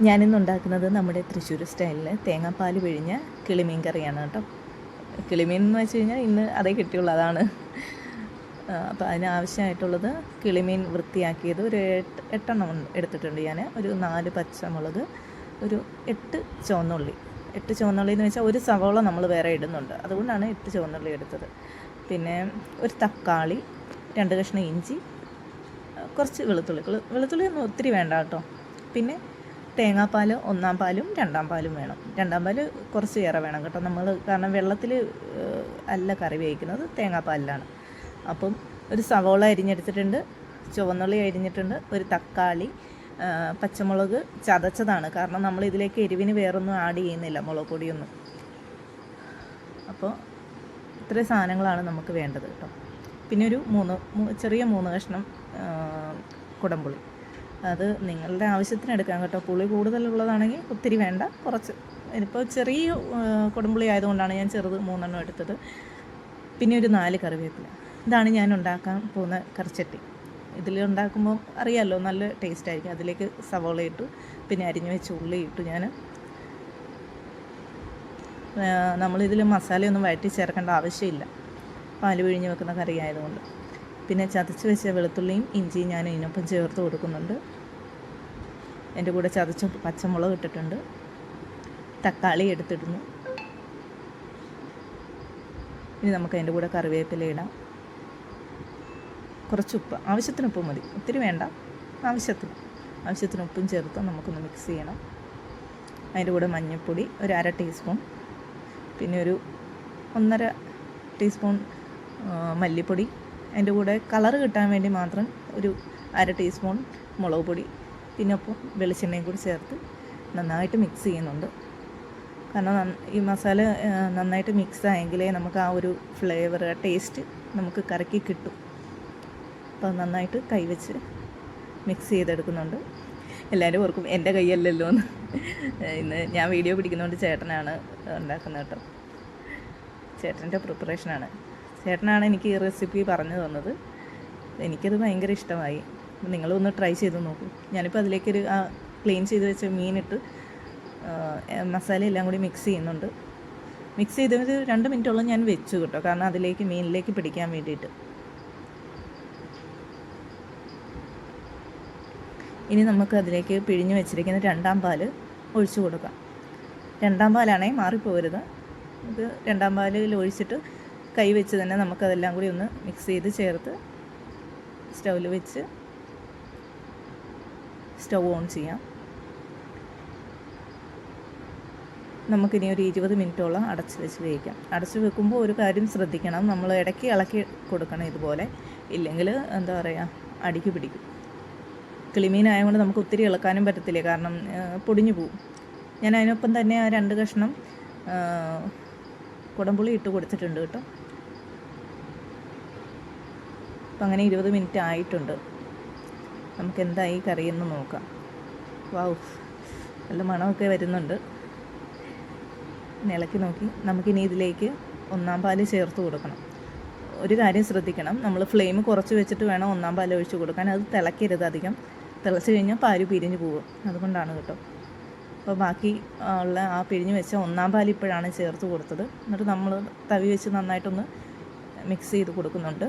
ഞാനിന്ന് ഉണ്ടാക്കുന്നത് നമ്മുടെ തൃശ്ശൂർ സ്റ്റൈലിൽ തേങ്ങാപ്പാൽ പിഴിഞ്ഞ കിളിമീൻ കറിയാണ് കേട്ടോ. കിളിമീൻ എന്ന് വെച്ച് കഴിഞ്ഞാൽ ഇന്ന് അതേ കിട്ടിയുള്ളൂ, അതാണ്. അപ്പോൾ അതിനാവശ്യമായിട്ടുള്ളത് കിളിമീൻ വൃത്തിയാക്കിയത് ഒരു എട്ടെണ്ണം എടുത്തിട്ടുണ്ട് ഞാൻ. ഒരു 4 പച്ചമുളക്, ഒരു 8 ചുവന്നുള്ളി. 8 ചുവന്നുള്ളി എന്ന് വെച്ചാൽ ഒരു സവോള നമ്മൾ വേറെ ഇടുന്നുണ്ട്, അതുകൊണ്ടാണ് 8 ചുവന്നുള്ളി എടുത്തത്. പിന്നെ ഒരു തക്കാളി, 2 കഷ്ണം ഇഞ്ചി, കുറച്ച് വെളുത്തുള്ളി ഒന്നും ഒത്തിരി വേണ്ട കേട്ടോ. പിന്നെ തേങ്ങാപ്പാൽ 1-ാം പാലും 2-ാം പാലും വേണം. 2-ാം പാൽ കുറച്ച് ഏറെ വേണം കേട്ടോ. നമ്മൾ കാരണം വെള്ളത്തിൽ അല്ല കറി വേവിക്കുന്നത്, തേങ്ങാപ്പാലിലാണ്. അപ്പം ഒരു സവോള അരിഞ്ഞെടുത്തിട്ടുണ്ട്, ചുവന്നുള്ളി അരിഞ്ഞിട്ടുണ്ട്, ഒരു തക്കാളി, പച്ചമുളക് ചതച്ചതാണ്. കാരണം നമ്മൾ ഇതിലേക്ക് എരിവിന് വേറൊന്നും ആഡ് ചെയ്യുന്നില്ല, മുളക് പൊടിയൊന്നും. അപ്പോൾ ഇത്രയും സാധനങ്ങളാണ് നമുക്ക് വേണ്ടത് കേട്ടോ. പിന്നെ ഒരു ചെറിയ 3 കഷ്ണം കുടംപുളി. അത് നിങ്ങളുടെ ആവശ്യത്തിന് എടുക്കാം കേട്ടോ. പുളി കൂടുതലുള്ളതാണെങ്കിൽ ഒത്തിരി വേണ്ട, കുറച്ച്. ഇപ്പോൾ ചെറിയ കുടംപുളി ആയതുകൊണ്ടാണ് ഞാൻ ചെറുത് 3 എണ്ണം എടുത്തത്. പിന്നെ ഒരു 4 കറിവേപ്പില. ഇതാണ് ഞാൻ ഉണ്ടാക്കാൻ പോകുന്ന കറിച്ചട്ടി. ഇതിൽ ഉണ്ടാക്കുമ്പോൾ അറിയാമല്ലോ, നല്ല ടേസ്റ്റ് ആയിരിക്കും. അതിലേക്ക് സവോള ഇട്ടു, പിന്നെ അരിഞ്ഞു വെച്ച് ഉള്ളി ഇട്ടു. നമ്മളിതിൽ മസാലയൊന്നും വഴറ്റി ചേർക്കേണ്ട ആവശ്യമില്ല, പാൽ പിഴിഞ്ഞ് വെക്കുന്ന കറി ആയതുകൊണ്ട്. പിന്നെ ചതച്ച് വെച്ച വെളുത്തുള്ളിയും ഇഞ്ചിയും ഞാൻ ഇതിനൊപ്പം ചേർത്ത് കൊടുക്കുന്നുണ്ട്. എൻ്റെ കൂടെ ചതച്ച പച്ചമുളക് ഇട്ടിട്ടുണ്ട്, തക്കാളി എടുത്തിടുന്നു. ഇനി നമുക്ക് അതിൻ്റെ കൂടെ കറിവേപ്പില ഇടാം. കുറച്ച് ഉപ്പ്, ആവശ്യത്തിന് ഉപ്പ് മതി, ഒത്തിരി വേണ്ട, ആവശ്യത്തിന് ഉപ്പും ചേർത്ത് നമുക്കൊന്ന് മിക്സ് ചെയ്യണം. അതിൻ്റെ കൂടെ മഞ്ഞൾപ്പൊടി ഒരു 1/2 ടീസ്പൂൺ, പിന്നെ ഒരു 1.5 ടീസ്പൂൺ മല്ലിപ്പൊടി. അതിൻ്റെ കൂടെ കളറ് കിട്ടാൻ വേണ്ടി മാത്രം ഒരു 1/2 ടീസ്പൂൺ മുളക് പൊടി. പിന്നെ ഒപ്പം വെളിച്ചെണ്ണയും കൂടി ചേർത്ത് നന്നായിട്ട് മിക്സ് ചെയ്യുന്നുണ്ട്. കാരണം ഈ മസാല നന്നായിട്ട് മിക്സ് ആയെങ്കിലേ നമുക്ക് ആ ഒരു ഫ്ലേവർ, ടേസ്റ്റ് നമുക്ക് കറിക്ക് കിട്ടും. അപ്പോൾ നന്നായിട്ട് കൈവച്ച് മിക്സ് ചെയ്തെടുക്കുന്നുണ്ട്. എല്ലാവരും ഓർക്കും എൻ്റെ കൈയല്ലല്ലോ എന്ന്. ഇന്ന് ഞാൻ വീഡിയോ പിടിക്കുന്നതുകൊണ്ട് ചേട്ടനാണ് ഉണ്ടാക്കുന്നത് കേട്ടോ. ചേട്ടൻ്റെ പ്രിപ്പറേഷനാണ്. ചേട്ടനാണ് എനിക്ക് ഈ റെസിപ്പി പറഞ്ഞു തന്നത്. എനിക്കത് ഭയങ്കര ഇഷ്ടമായി. നിങ്ങളൊന്ന് ട്രൈ ചെയ്ത് നോക്കൂ. ഞാനിപ്പോൾ അതിലേക്കൊരു ക്ലീൻ ചെയ്ത് വെച്ച മീനിട്ട് മസാല എല്ലാം കൂടി മിക്സ് ചെയ്യുന്നുണ്ട്. മിക്സ് ചെയ്തത് 2 മിനിറ്റോളം ഞാൻ വെച്ചു കേട്ടോ, കാരണം അതിലേക്ക് മീനിലേക്ക് പിടിക്കാൻ വേണ്ടിയിട്ട്. ഇനി നമുക്ക് അതിലേക്ക് പിഴിഞ്ഞ് വെച്ചിരിക്കുന്ന 2-ാം പാൽ ഒഴിച്ചു കൊടുക്കാം. 2-ാം പാലാണെങ്കിൽ മാറിപ്പോകരുത്. നമുക്ക് 2-ാം പാലിൽ ഒഴിച്ചിട്ട് കൈ വെച്ച് തന്നെ നമുക്കതെല്ലാം കൂടി ഒന്ന് മിക്സ് ചെയ്ത് ചേർത്ത് സ്റ്റൗവിൽ വെച്ച് സ്റ്റൗ ഓൺ ചെയ്യാം. നമുക്കിനി ഒരു 20 മിനിറ്റോളം അടച്ച് വെച്ച് വേവിക്കാം. അടച്ച് വെക്കുമ്പോൾ ഒരു കാര്യം ശ്രദ്ധിക്കണം, നമ്മൾ ഇടയ്ക്ക് ഇളക്കി കൊടുക്കണം ഇതുപോലെ, ഇല്ലെങ്കിൽ എന്താ പറയുക, അടിക്ക് പിടിക്കും. കിളിമീനായതുകൊണ്ട് നമുക്ക് ഒത്തിരി ഇളക്കാനും പറ്റത്തില്ല, കാരണം പൊടിഞ്ഞു പോവും. ഞാൻ അതിനൊപ്പം തന്നെ ആ 2 കഷ്ണം കുടംപുളി ഇട്ട് കൊടുത്തിട്ടുണ്ട് കേട്ടോ. അപ്പം അങ്ങനെ 20 മിനിറ്റ് ആയിട്ടുണ്ട്. നമുക്ക് എന്തായി കറിയെന്ന് നോക്കാം. വാവ്, നല്ല മണമൊക്കെ വരുന്നുണ്ട്. ഇളക്കി നോക്കി നമുക്കിനി ഇതിലേക്ക് 1-ാം പാൽ ചേർത്ത് കൊടുക്കണം. ഒരു കാര്യം ശ്രദ്ധിക്കണം, നമ്മൾ ഫ്ലെയിം കുറച്ച് വെച്ചിട്ട് വേണം 1-ാം പാൽ ഒഴിച്ച് കൊടുക്കാൻ. അത് തിളക്കരുത് അധികം. തിളച്ച് കഴിഞ്ഞാൽ പാൽ പിരിഞ്ഞ് പോകും, അതുകൊണ്ടാണ് കേട്ടോ. അപ്പോൾ ബാക്കി ഉള്ള ആ പിഴിഞ്ഞ് വെച്ച 1-ാം പാൽ ഇപ്പോഴാണ് ചേർത്ത് കൊടുത്തത്. എന്നിട്ട് നമ്മൾ തവി വെച്ച് നന്നായിട്ടൊന്ന് മിക്സ് ചെയ്ത് കൊടുക്കുന്നുണ്ട്.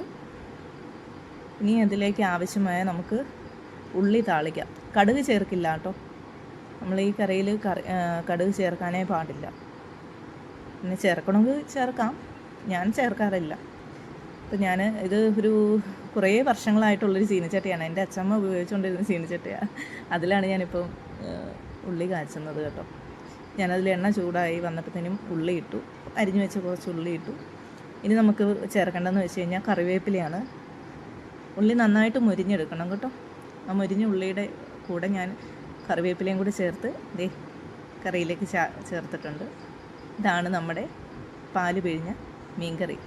ഇനി അതിലേക്ക് ആവശ്യമായ നമുക്ക് ഉള്ളി താളിക്കാം. കടുക് ചേർക്കില്ല കേട്ടോ. നമ്മൾ ഈ കറിയിൽ കടുക് ചേർക്കാനേ പാടില്ല. പിന്നെ ചേർക്കണമെങ്കിൽ ചേർക്കാം, ഞാൻ ചേർക്കാറില്ല. അപ്പോൾ ഞാൻ ഇത് ഒരു കുറേ വർഷങ്ങളായിട്ടുള്ളൊരു ചീനച്ചട്ടിയാണ്. എൻ്റെ അച്ഛമ്മ ഉപയോഗിച്ചുകൊണ്ടിരുന്ന ചീനച്ചട്ടിയാണ്. അതിലാണ് ഞാനിപ്പോൾ ഉള്ളി കാച്ചുന്നത് കേട്ടോ. ഞാനതിൽ എണ്ണ ചൂടായി വന്നപ്പോഴത്തേനും ഉള്ളി ഇട്ടു, അരിഞ്ഞു വെച്ച് കുറച്ച് ഉള്ളി ഇട്ടു. ഇനി നമുക്ക് ചേർക്കേണ്ടതെന്ന് വെച്ച് കഴിഞ്ഞാൽ കറിവേപ്പിലയാണ്. ഉള്ളി നന്നായിട്ട് മുരിഞ്ഞെടുക്കണം കേട്ടോ. ആ മുരിഞ്ഞ ഉള്ളിയുടെ കൂടെ ഞാൻ കറിവേപ്പിലയും കൂടി ചേർത്ത് കറിയിലേക്ക് ചേർത്തിട്ടുണ്ട്. ഇതാണ് നമ്മുടെ പാല് പിഴിഞ്ഞ മീൻകറി.